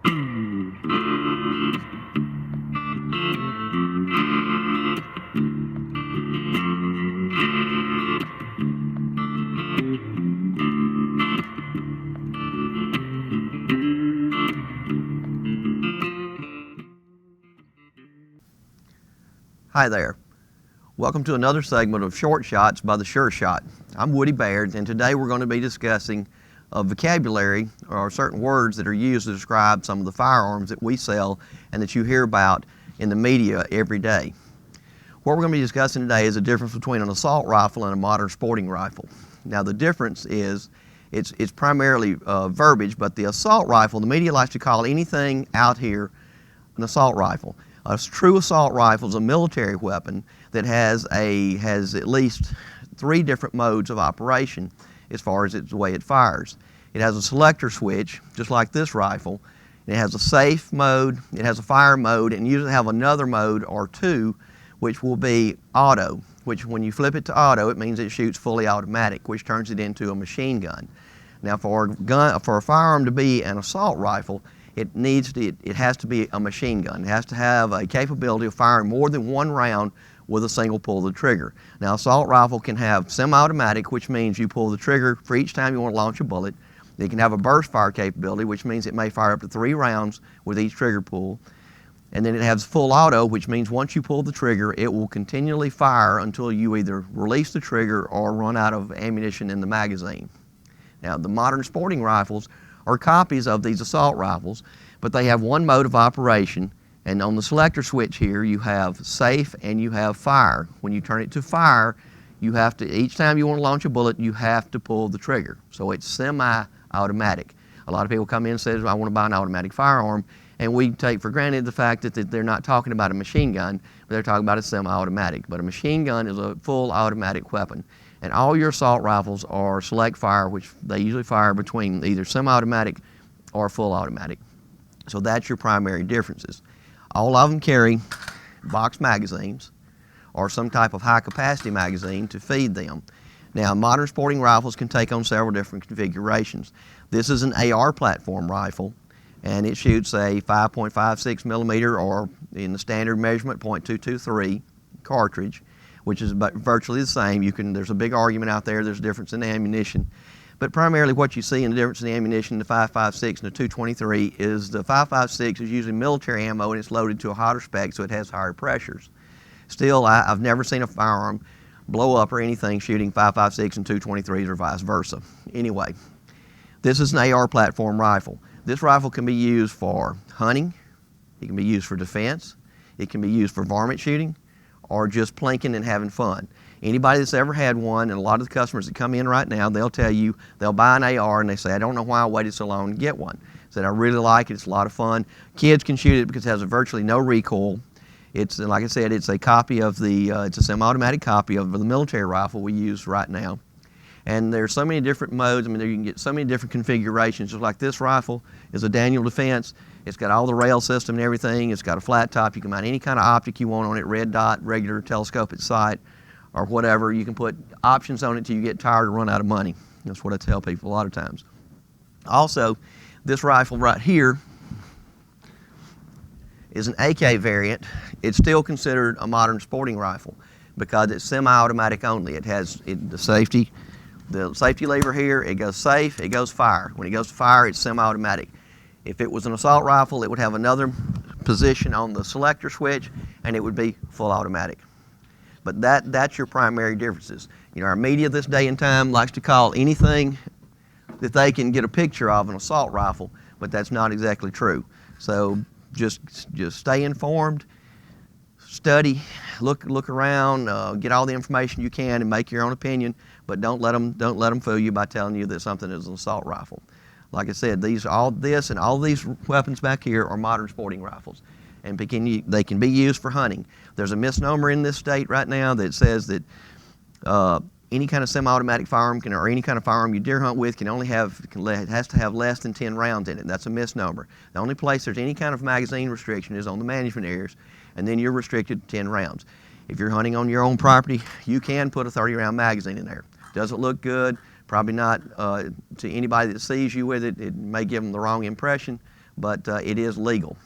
Hi there. Welcome to another segment of Short Shots by the Sure Shot. I'm Woody Baird, and today we're going to be discussing vocabulary or certain words that are used to describe some of the firearms that we sell and that you hear about in the media every day. What we're going to be discussing today is the difference between an assault rifle and a modern sporting rifle. Now the difference is it's primarily verbiage, but the assault rifle, the media likes to call anything out here an assault rifle. A true assault rifle is a military weapon that has at least 3 different modes of operation as far as the way it fires. It has a selector switch, just like this rifle. It has a safe mode, it has a fire mode, and usually have another mode or 2, which will be auto, which when you flip it to auto, it means it shoots fully automatic, which turns it into a machine gun. Now for a firearm to be an assault rifle, it has to be a machine gun. It has to have a capability of firing more than 1 round with a single pull of the trigger. Now, assault rifle can have semi-automatic, which means you pull the trigger for each time you want to launch a bullet. It can have a burst fire capability, which means it may fire up to 3 rounds with each trigger pull. And then it has full auto, which means once you pull the trigger, it will continually fire until you either release the trigger or run out of ammunition in the magazine. Now, the modern sporting rifles are copies of these assault rifles, but they have 1 mode of operation, and on the selector switch here you have safe and you have fire. When you turn it to fire, you have to, each time you want to launch a bullet, you have to pull the trigger. So it's semi-automatic. A lot of people come in and say, I want to buy an automatic firearm, and we take for granted the fact that they're not talking about a machine gun, but they're talking about a semi-automatic. But a machine gun is a full automatic weapon. And all your assault rifles are select fire, which they usually fire between either semi-automatic or full automatic. So that's your primary differences. All of them carry box magazines or some type of high-capacity magazine to feed them. Now, modern sporting rifles can take on several different configurations. This is an AR platform rifle, and it shoots a 5.56 millimeter or in the standard measurement .223 cartridge, which is virtually the same. There's a big argument out there, there's a difference in the ammunition. But primarily what you see in the difference in the ammunition in the 5.56 and the 223 is the 5.56 is usually military ammo and it's loaded to a hotter spec, so it has higher pressures. Still, I've never seen a firearm blow up or anything shooting 5.56 and 223s or vice versa. Anyway, this is an AR platform rifle. This rifle can be used for hunting, it can be used for defense, it can be used for varmint shooting, or just plinking and having fun. Anybody that's ever had one, and a lot of the customers that come in right now, they'll tell you they'll buy an AR and they say, I don't know why I waited so long to get one. Said, I really like it, it's a lot of fun. Kids can shoot it because it has virtually no recoil. It's, like I said, it's a copy of it's a semi-automatic copy of the military rifle we use right now. And there's so many different modes, you can get so many different configurations. Just like this rifle is a Daniel Defense. It's got all the rail system and everything. It's got a flat top. You can mount any kind of optic you want on it, red dot, regular telescopic sight, or whatever. You can put options on it till you get tired or run out of money. That's what I tell people a lot of times. Also, this rifle right here is an AK variant. It's still considered a modern sporting rifle because it's semi-automatic only. It has the safety lever here. It goes safe, it goes fire. When it goes to fire, it's semi-automatic. If it was an assault rifle, it would have another position on the selector switch, and it would be full automatic. But that's your primary differences. Our media this day and time likes to call anything that they can get a picture of an assault rifle, but that's not exactly true. So just stay informed, study, look around, get all the information you can, and make your own opinion. But don't let them fool you by telling you that something is an assault rifle. Like I said, all these weapons back here are modern sporting rifles, and they can be used for hunting. There's a misnomer in this state right now that says that any kind of semi-automatic firearm or any kind of firearm you deer hunt with has to have less than 10 rounds in it. That's a misnomer. The only place there's any kind of magazine restriction is on the management areas, and then you're restricted to 10 rounds. If you're hunting on your own property, you can put a 30-round magazine in there. Doesn't look good. Probably not to anybody that sees you with it. It may give them the wrong impression, but it is legal.